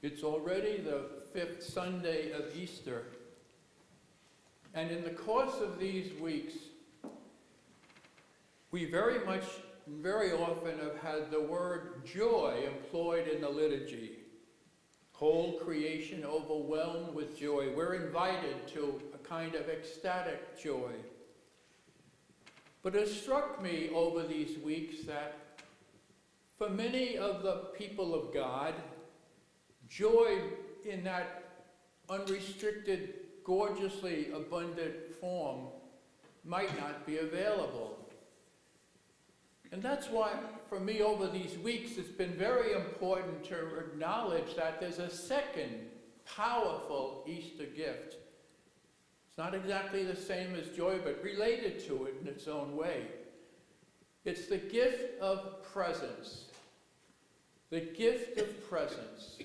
It's already the 5th Sunday of Easter. And in the course of these weeks, we very often have had the word joy employed in the liturgy. Whole creation overwhelmed with joy. We're invited to a kind of ecstatic joy. But it struck me over these weeks that for many of the people of God, joy in that unrestricted, gorgeously abundant form might not be available. And that's why, for me, over these weeks, it's been very important to acknowledge that there's a second powerful Easter gift. It's not exactly the same as joy, but related to it in its own way. It's the gift of presence. The gift of presence.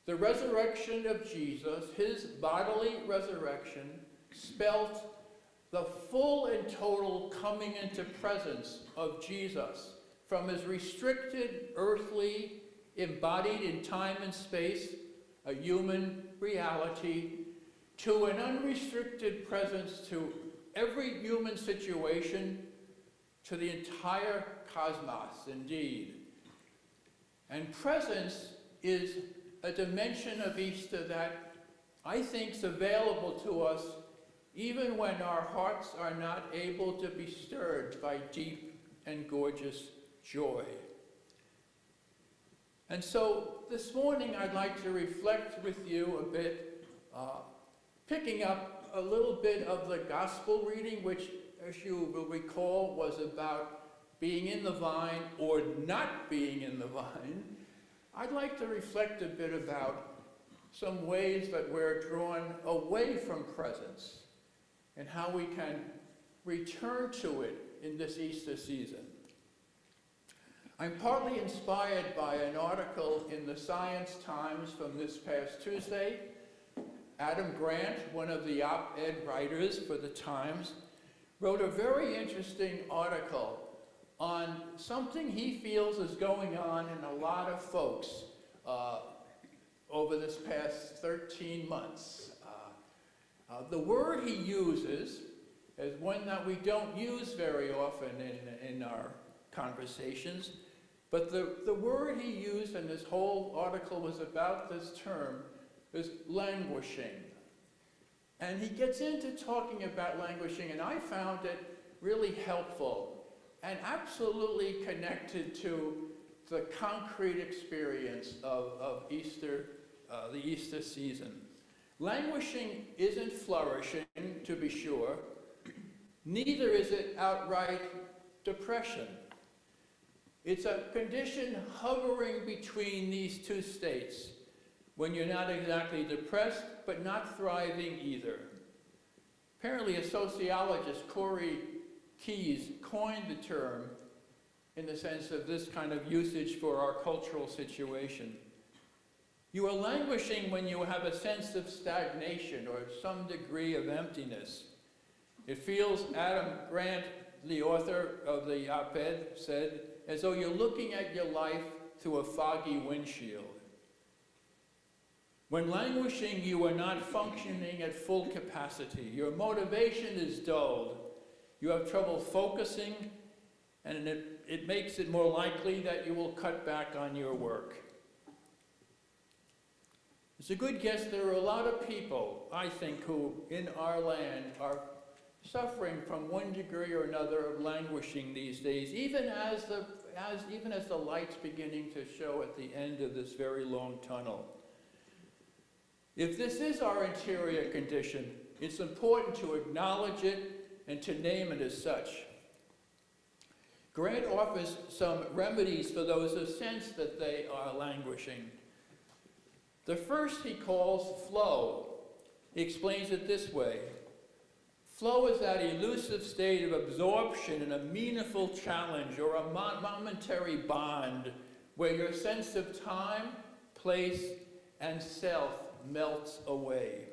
The resurrection of Jesus, his bodily resurrection, spelt the full and total coming into presence of Jesus from his restricted, earthly, embodied in time and space, a human reality, to an unrestricted presence to every human situation, to the entire cosmos, indeed. And presence is a dimension of Easter that I think is available to us even when our hearts are not able to be stirred by deep and gorgeous joy. And so this morning I'd like to reflect with you a bit, picking up a little bit of the gospel reading, which, as you will recall, was about being in the vine or not being in the vine. I'd like to reflect a bit about some ways that we're drawn away from presence and how we can return to it in this Easter season. I'm partly inspired by an article in the Science Times from this past Tuesday. Adam Grant, one of the op-ed writers for the Times, wrote a very interesting article on something he feels is going on in a lot of folks over this past 13 months. The word he uses is one that we don't use very often in our conversations, but the word he used, and this whole article was about this term, is languishing. And he gets into talking about languishing, and I found it really helpful and absolutely connected to the concrete experience of Easter, the Easter season. Languishing isn't flourishing, to be sure. Neither is it outright depression. It's a condition hovering between these two states, when you're not exactly depressed, but not thriving either. Apparently, a sociologist, Corey Keyes, coined the term in the sense of this kind of usage for our cultural situation. You are languishing when you have a sense of stagnation or some degree of emptiness. It feels, Adam Grant, the author of the op-ed, said, as though you're looking at your life through a foggy windshield. When languishing, you are not functioning at full capacity. Your motivation is dulled. You have trouble focusing, and it makes it more likely that you will cut back on your work. It's a good guess there are a lot of people, I think, who in our land are suffering from one degree or another of languishing these days, even as the light's beginning to show at the end of this very long tunnel. If this is our interior condition, it's important to acknowledge it and to name it as such. Grant offers some remedies for those who sense that they are languishing. The first he calls flow. He explains it this way. Flow is that elusive state of absorption in a meaningful challenge or a momentary bond where your sense of time, place, and self melts away.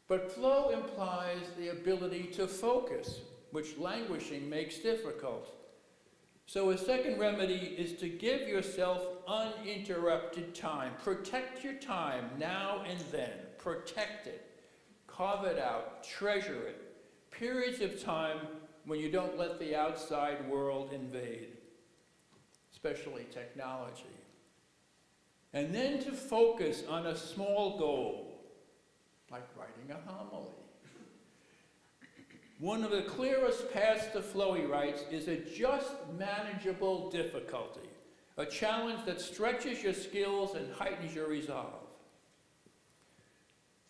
But flow implies the ability to focus, which languishing makes difficult. So a second remedy is to give yourself uninterrupted time. Protect your time now and then. Protect it. Carve it out. Treasure it. Periods of time when you don't let the outside world invade, especially technology. And then to focus on a small goal, like writing a homily. One of the clearest paths to flow, he writes, is a just manageable difficulty, a challenge that stretches your skills and heightens your resolve.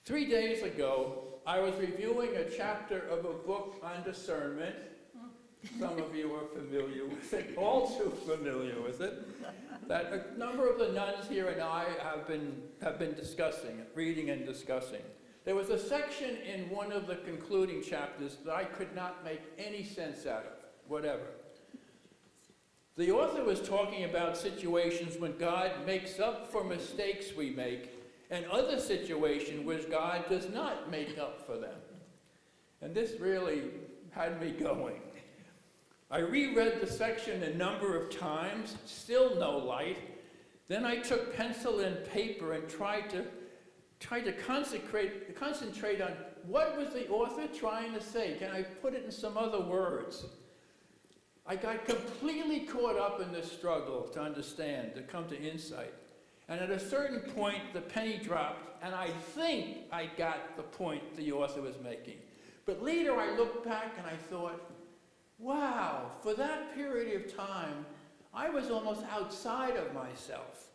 3 days ago, I was reviewing a chapter of a book on discernment. Some of you are familiar with it, all too familiar with it, that a number of the nuns here and I have been discussing, reading and discussing. There was a section in one of the concluding chapters that I could not make any sense out of, whatever. The author was talking about situations when God makes up for mistakes we make, and other situations where God does not make up for them. And this really had me going. I reread the section a number of times, still no light. Then I took pencil and paper and tried to concentrate on what was the author trying to say. Can I put it in some other words? I got completely caught up in this struggle to understand, to come to insight. And at a certain point, the penny dropped, and I think I got the point the author was making. But later I looked back and I thought, wow, for that period of time, I was almost outside of myself.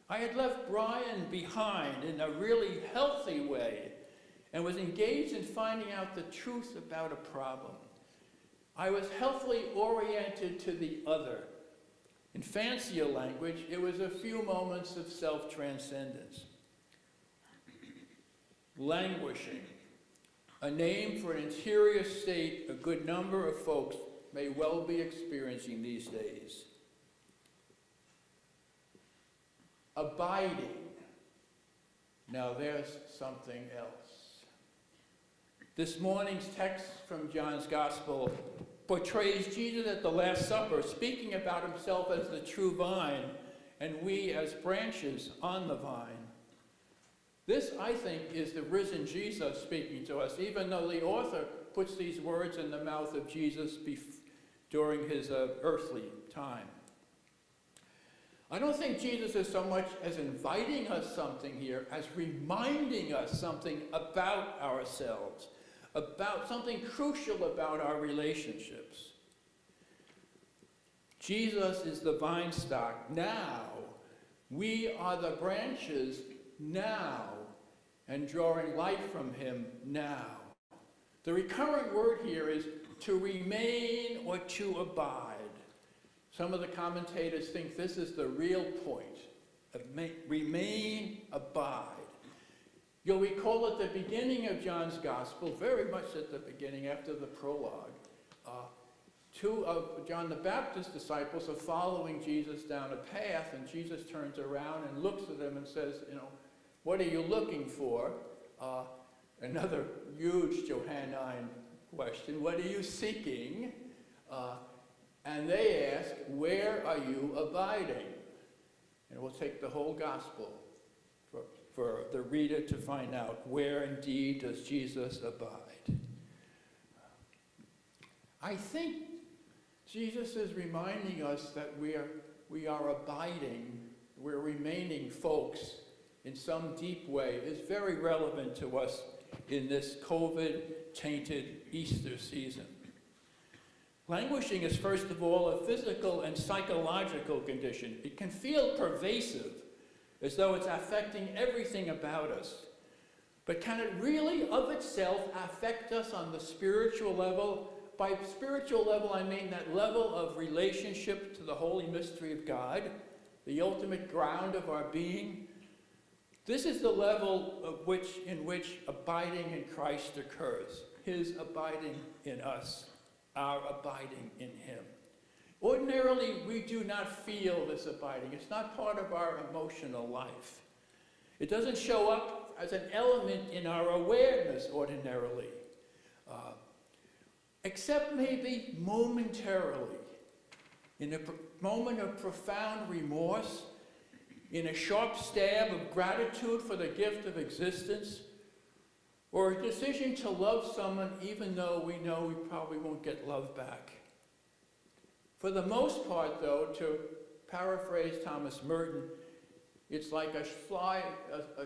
I had left Brian behind in a really healthy way and was engaged in finding out the truth about a problem. I was healthily oriented to the other. In fancier language, it was a few moments of self-transcendence. Languishing, a name for an interior state a good number of folks may well be experiencing these days. Abiding. Now there's something else. This morning's text from John's Gospel portrays Jesus at the Last Supper, speaking about himself as the true vine, and we as branches on the vine. This, I think, is the risen Jesus speaking to us, even though the author puts these words in the mouth of Jesus during his earthly time. I don't think Jesus is so much as inviting us something here as reminding us something about ourselves, about something crucial about our relationships. Jesus is the vine stock now. We are the branches now, and drawing life from him now. The recurrent word here is to remain or to abide. Some of the commentators think this is the real point of remain, abide. You'll recall at the beginning of John's Gospel, very much at the beginning after the prologue, two of John the Baptist's disciples are following Jesus down a path, and Jesus turns around and looks at them and says, what are you looking for? Another huge Johannine question, what are you seeking? And they ask, where are you abiding? And we'll take the whole gospel for the reader to find out where indeed does Jesus abide. I think Jesus is reminding us that we are abiding, we're remaining folks in some deep way is very relevant to us in this COVID-tainted Easter season. Languishing is, first of all, a physical and psychological condition. It can feel pervasive, as though it's affecting everything about us. But can it really, of itself, affect us on the spiritual level? By spiritual level, I mean that level of relationship to the holy mystery of God, the ultimate ground of our being. This is the level in which abiding in Christ occurs, his abiding in us, our abiding in him. Ordinarily, we do not feel this abiding. It's not part of our emotional life. It doesn't show up as an element in our awareness ordinarily, except maybe momentarily, in a moment of profound remorse, in a sharp stab of gratitude for the gift of existence, or a decision to love someone even though we know we probably won't get love back. For the most part, though, to paraphrase Thomas Merton, it's like a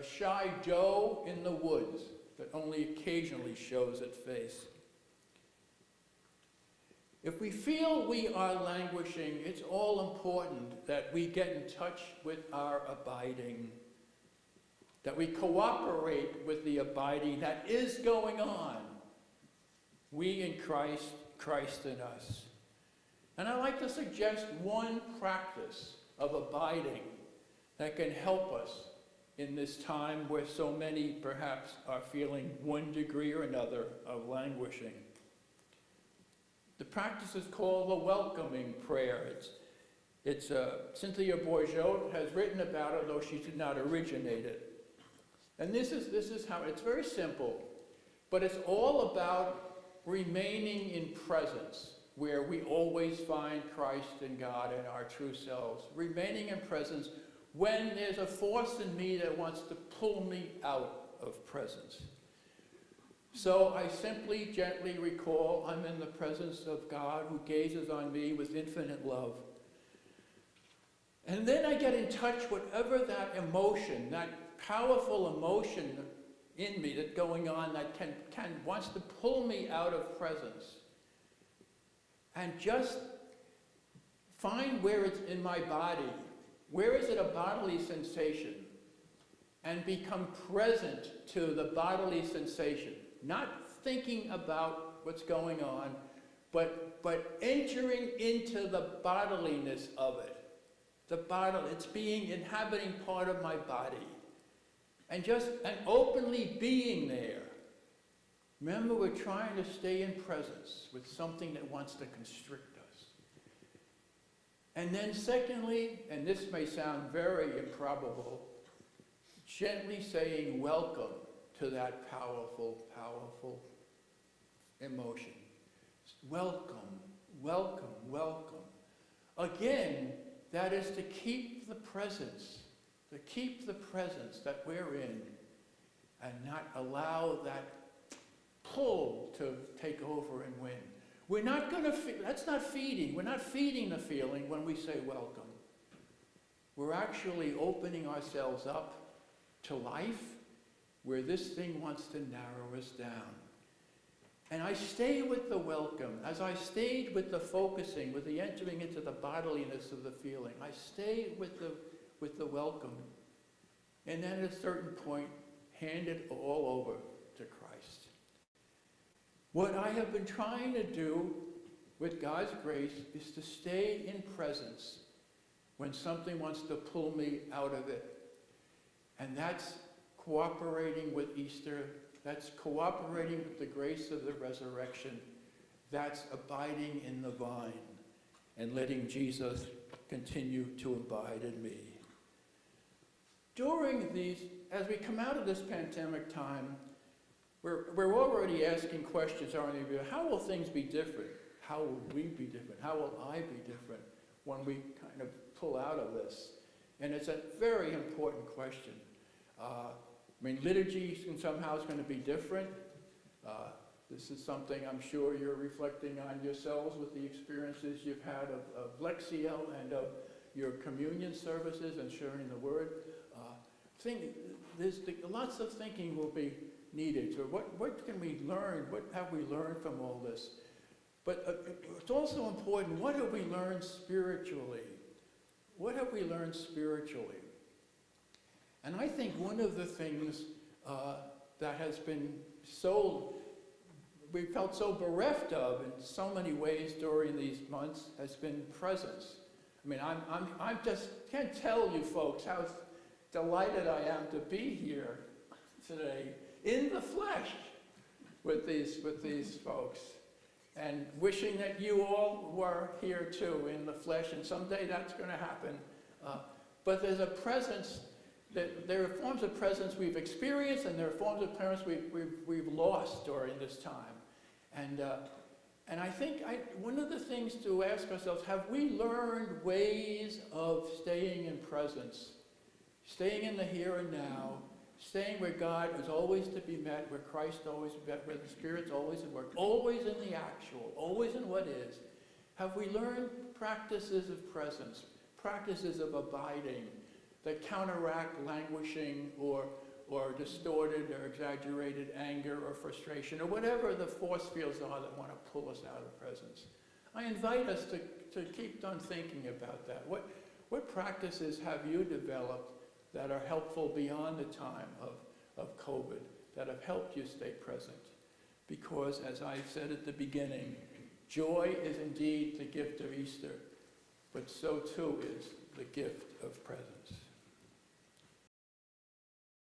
shy doe in the woods that only occasionally shows its face. If we feel we are languishing, it's all important that we get in touch with our abiding, that we cooperate with the abiding that is going on. We in Christ, Christ in us. And I'd like to suggest one practice of abiding that can help us in this time where so many perhaps are feeling one degree or another of languishing. The practice is called the welcoming prayer. It's Cynthia Bourgeot has written about it, though she did not originate it. And this is how, it's very simple, but it's all about remaining in presence, where we always find Christ and God and our true selves. Remaining in presence when there's a force in me that wants to pull me out of presence. So I simply, gently recall I'm in the presence of God who gazes on me with infinite love. And then I get in touch with whatever that emotion, that powerful emotion in me that's going on that wants to pull me out of presence. And just find where it's in my body. Where is it a bodily sensation? And become present to the bodily sensation. Not thinking about what's going on, but entering into the bodiliness of it. It's being inhabiting part of my body. And openly being there. Remember, we're trying to stay in presence with something that wants to constrict us. And then secondly, and this may sound very improbable, gently saying welcome to that powerful, powerful emotion. Welcome, welcome, welcome. Again, that is to keep the presence that we're in and not allow that pull to take over and win. We're not going to, that's not feeding. We're not feeding the feeling when we say welcome. We're actually opening ourselves up to life where this thing wants to narrow us down. And I stay with the welcome. As I stayed with the focusing, with the entering into the bodiliness of the feeling, I stay with the welcome. And then at a certain point, hand it all over to Christ. What I have been trying to do with God's grace is to stay in presence when something wants to pull me out of it. And that's cooperating with Easter. That's cooperating with the grace of the resurrection. That's abiding in the vine and letting Jesus continue to abide in me. During these, as we come out of this pandemic time, we're already asking questions, aren't we? How will things be different? How will we be different? How will I be different when we kind of pull out of this? And it's a very important question. Liturgy somehow is going to be different. This is something I'm sure you're reflecting on yourselves with the experiences you've had of Lectio and of your communion services and sharing the Word. Lots of thinking will be needed. So what can we learn? What have we learned from all this? But it's also important, what have we learned spiritually? What have we learned spiritually? And I think one of the things that has been we felt so bereft of in so many ways during these months has been presence. I mean, I just can't tell you folks how delighted I am to be here today in the flesh with these folks, and wishing that you all were here too in the flesh, and someday that's going to happen. But there's a presence. There are forms of presence we've experienced, and there are forms of presence we've lost during this time. And And I think one of the things to ask ourselves, have we learned ways of staying in presence, staying in the here and now, staying where God is always to be met, where Christ always met, where the Spirit's always at work, always in the actual, always in what is? Have we learned practices of presence, practices of abiding that counteract languishing or distorted or exaggerated anger or frustration or whatever the force fields are that want to pull us out of presence? I invite us to keep on thinking about that. What practices have you developed that are helpful beyond the time of COVID, that have helped you stay present? Because, as I said at the beginning, joy is indeed the gift of Easter, but so too is the gift of presence.